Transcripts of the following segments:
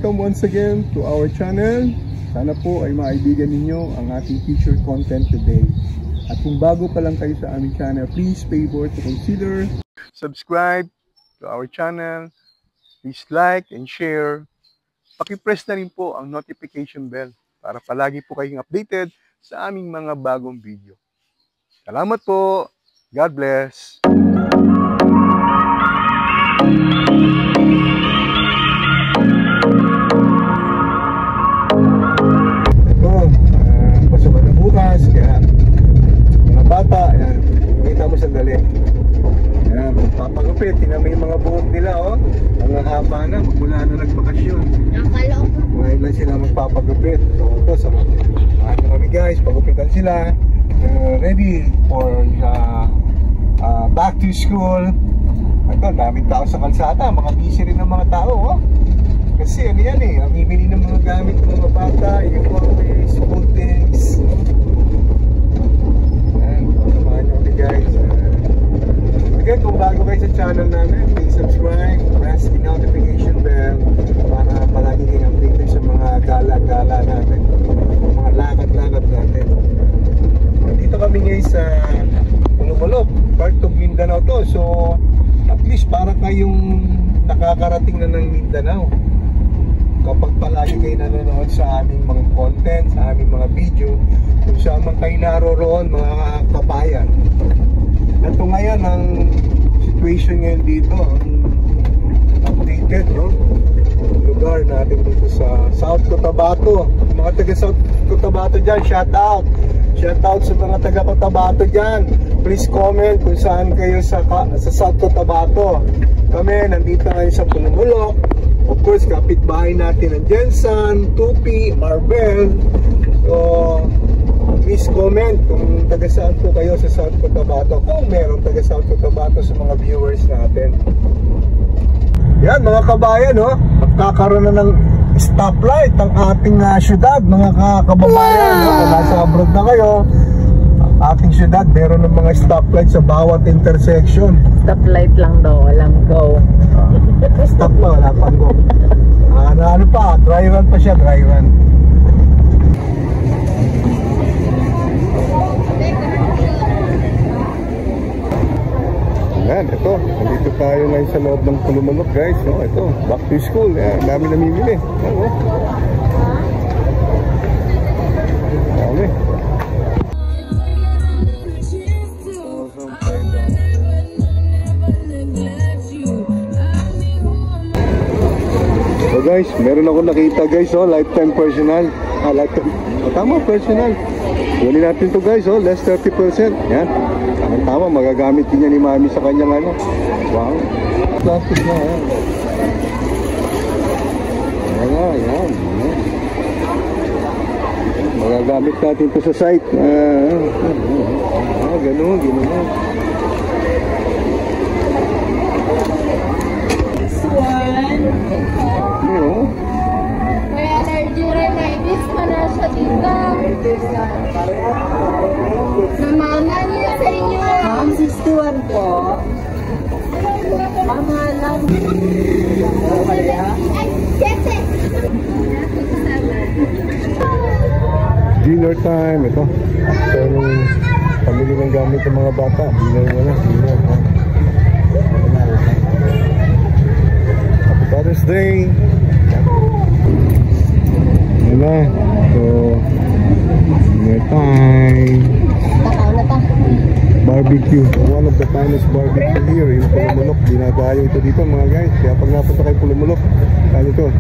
welcome once again to our channel. Sana po ay maibigan ninyo ang ating featured content today. At kung bago pa lang kayo sa aming channel, please favor to consider subscribe to our channel. Please like and share. Paki-press na rin po ang notification bell para palagi po kayong updated sa aming mga bagong video. Salamat po. God bless. Pasok na bukas, kaya mga bata, yan, kita mo sandali. Yan, papagupit, tingnan mo yung mga buhok nila, oh. Ang haba na, magmula na nagbakasyon. Ngayon lang sila magpapagupit. So, ito, sa kami guys, pagupitan sila. Ready for back to school. Ito, daming tao sa kalsada, mga busy rin ng mga tao, oh. Kasi ano yan eh, ang bibili ng mga gamit ng mga bata, uniform, school things. Ayan, samahan nyo kami guys. Again, kung bago kayo sa channel namin, please subscribe, press the notification bell para palagi kayong updated sa mga gala-gala natin, mga lakad-lakad natin. Dito kami ngayon sa Pulumulok, part of Mindanao to. So, at least para kayong nakakarating na ng Mindanao. Kapag palagi kayo nanonood sa aming mga content, sa aming mga video, kung saan man kayo naroroon, mga kabayan. Ito ngayon ang situation ngayon dito, ang updated, no? Lugar natin dito sa South Cotabato. Mga taga South Cotabato dyan, shout out! Shout out sa mga taga Cotabato dyan. Please comment kung saan kayo sa South Cotabato. Kami nandito ngayon sa Pulumulok. Of course, kapitbahay natin ang Jensen, Tupi, Marvel. So, please comment kung taga saan po kayo sa South Cotabato. Kung meron taga South Cotabato sa mga viewers natin. Yan mga kabayan, no? Magkakaroon na ng stoplight ang ating syudad, mga kababayan. No? Kung nasa abroad na kayo, ang ating syudad meron ng mga stoplight sa bawat intersection. Stoplight lang daw, walang go. Stop pa, wala pang go. Ano pa, dry run pa siya, dry run. Yan, ito, nandito tayo ngayon sa loob ng Pulumulok guys, no? Ito, back to school, yan, dami namimili. Yan, no? Dami. So guys, meron ako nakita guys, oh, lifetime personal. Lifetime, tama, personal. Kunin natin to guys, oh, less 30%. Yan. Tama, magagamit din niya ni Mami sa kanyang ano. Wow. Plastic na, yan. Yan. Magagamit natin to sa site. Ganun. This one. May allergy rhinitis pa na siya dito. Namana niya sa inyo. Ma'am, 61 po. Mama lang. Ay, sete. Dinner time, ito. So, nung pamili ng gamit ng mga bata, dinner. Happy Father's Day. Yan na. So, dinner time. Barbecue. One of the finest barbecue here in Pulumulok. Dinadayo ito dito mga guys. Kaya pag napunta kayo Pulumulok, kaya ito.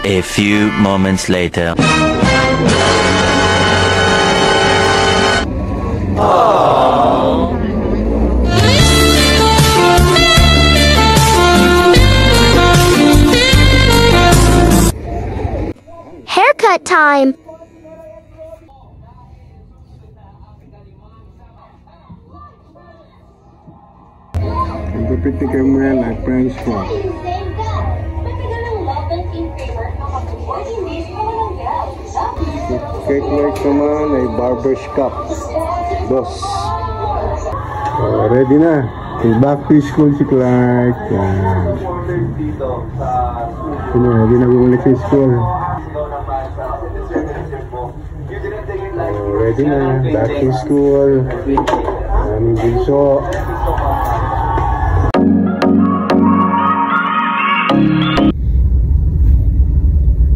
A few moments later. Haircut time. Pagpapit ni Kemuel at French Fry. Cake like naman ay barber's cup. Dos. So, ready na. Okay, back to school si Clark. Yan. Hindi na bumalik sa school. Ready na, back to school. Aming bunso.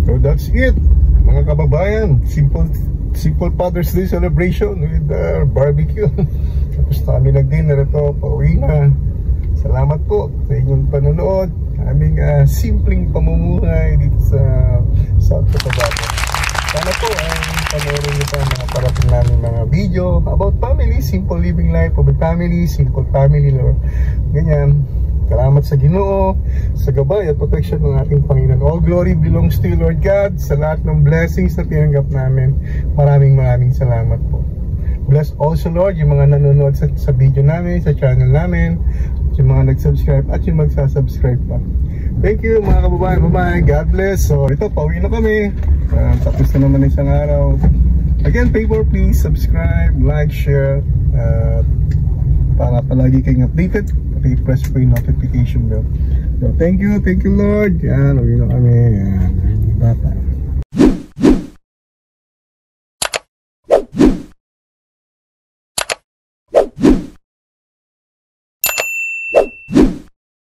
So that's it, mga kababayan. Simple Father's Day celebration with barbecue. Tapos kami nag-dinner ito, pauwi na. Salamat po sa inyong panonood. Aming simpleng pamumuhay dito sa South Cotabato. Sana po ay panoorin nyo pa mga parating namin mga video about family, simple living life of a family, simple family love. Ganyan. Salamat sa Ginoo, sa gabay at protection ng ating Panginoon. All glory belongs to you, Lord God, sa lahat ng blessings na tinanggap namin. Maraming salamat po. Bless also, Lord, yung mga nanonood sa video namin, sa channel namin, yung mga nag-subscribe at yung magsasubscribe pa. Thank you mga kababayan. Bye-bye. God bless. So ito, pauwi na kami. Tapos na naman isang araw. Again, favor, please subscribe, like, share, para palagi kayong updated. I-press po yung notification bell. So thank you Lord. Yan, uwi na kami. Yan, bata.